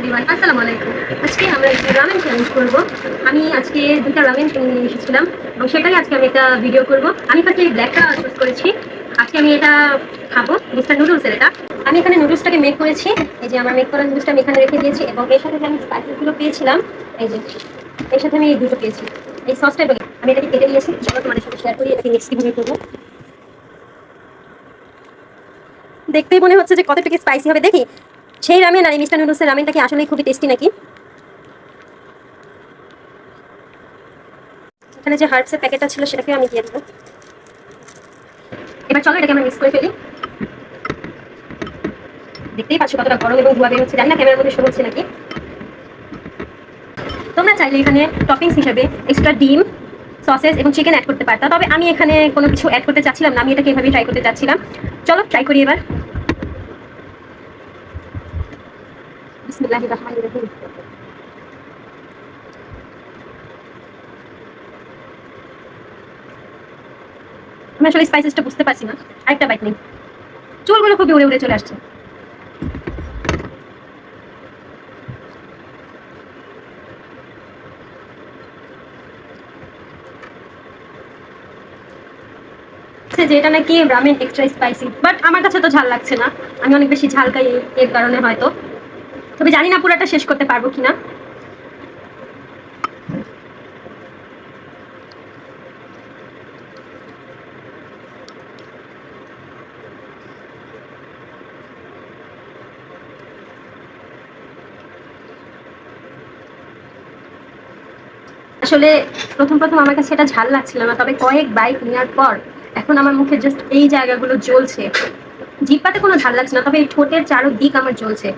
Everyone, আসসালামু আলাইকুম। আজকে আমরা একটু রামেন চ্যালেঞ্জ করব। আমি আজকে দুটো রামেন কিনে নিয়ে এসেছিলাম এবং সেটাই আজকে আমি একটা ভিডিও করব। আমি ফার্স্টে এই ব্ল্যাকটা চুজ করেছি। আজকে আমি এটা খাবো, মিস্টার নুডলসের এটা। আমি এখানে নুডলসটাকে মেক করেছি। এই যে আমার মেক করা নুডলসটা আমি এখানে রেখে দিয়েছি এবং এর সাথে যে আমি স্পাইসেসগুলো পেয়েছিলাম, এই যে এর সাথে আমি এই দুটো পেয়েছি। এই সসটা আমি এটাকে কেটে নিয়েছি, চলো তোমাদের সাথে শেয়ার করি এটাকে নেক্সট কিভাবে করবো। দেখতেই মনে হচ্ছে যে কতটুকু স্পাইসি হবে, দেখি সেই রামেন আর এই মিস্টার নুডলসের রামেনটা কি আসলে খুবই টেস্টি নাকি। এখানে যে হার্বসের প্যাকেটটা ছিল সেটাকে আমি দিয়ে দেবো। এবার চলো এটাকে আমরা মিক্স করে ফেলি। দেখতেই পাচ্ছ কতটা গরম এবং ধোয়া বের হচ্ছে, জানি না ক্যামেরার মধ্যে শো হচ্ছে নাকি। তোমরা চাইলে এখানে টপিংস হিসেবে এক্সট্রা ডিম, সসেস এবং চিকেন অ্যাড করতে পারতা, তবে আমি এখানে কোনো কিছু অ্যাড করতে চাচ্ছিলাম না, আমি এটাকে এভাবেই ট্রাই করতে চাচ্ছিলাম। চলো ট্রাই করি এবার। বিসমিল্লাহির রহমানির রহিম। আমি আসলে স্পাইসেসটা বুঝতে পারছি না, আরেকটা বাইট নেই। চুলগুলো খুবই উড়ে উড়ে চলে আসছে। যে এটা নাকি রামেন এক্সট্রা স্পাইসি, বাট আমার কাছে তো ঝাল লাগছে না। আমি অনেক বেশি ঝাল খাই এর কারণে হয়তো, তবে জানি না পুরোটা শেষ করতে পারবো কিনা। আসলে প্রথম প্রথম আমার কাছে এটা ঝাল লাগছিল না, তবে কয়েক বাইট নেওয়ার পর এখন আমার মুখে জাস্ট এই জায়গাগুলো জ্বলছে। জিহ্বাতে কোনো ঝাল লাগছে না, তবে এই ঠোঁটের চারদিক আমার জ্বলছে।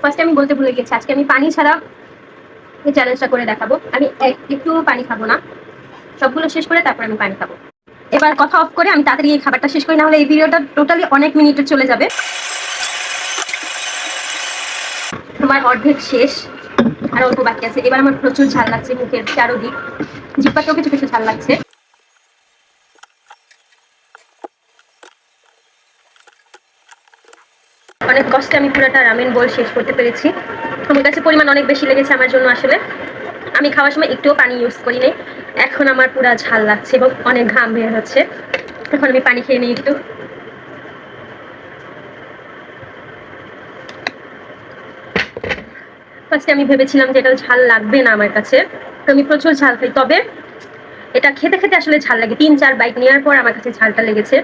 ফার্স্টে আমি বলতে ভুলে গেছি, আজকে আমি পানি ছাড়া এই চ্যালেঞ্জটা করে দেখাবো। আমি একটু পানি খাবো না, সবগুলো শেষ করে তারপর আমি পানি খাবো। এবার কথা অফ করে আমি তাড়াতাড়ি এই খাবারটা শেষ করি, না হলে এই ভিডিওটা টোটালি অনেক মিনিটে চলে যাবে। তোমার অর্ধেক শেষ, আর অল্প বাকি আছে। এবার আমার প্রচুর ঝাল লাগছে, মুখের চারদিক, জিহ্বাতেও কিছু কিছু ঝাল লাগছে। অনেক কষ্টে আমি পুরোটা রামেন বোল শেষ করতে পেরেছি। আমার কাছে পরিমাণ অনেক বেশি লেগেছে আমার জন্য। আসলে আমি খাওয়ার সময় একটুও পানি ইউজ করি নাই। এখন আমার পুরো ঝাল লাগছে এবং অনেক ঘাম বের হচ্ছে। এখন আমি পানি খেয়ে নিই একটু। ফার্স্টে আমি ভেবেছিলাম যে এটা ঝাল লাগবে না আমার কাছে, আমি প্রচুর ঝাল খাই, তবে এটা খেতে খেতে আসলে ঝাল লাগে। 3-4 বাইট নেওয়ার পর আমার কাছে ঝালটা লেগেছে।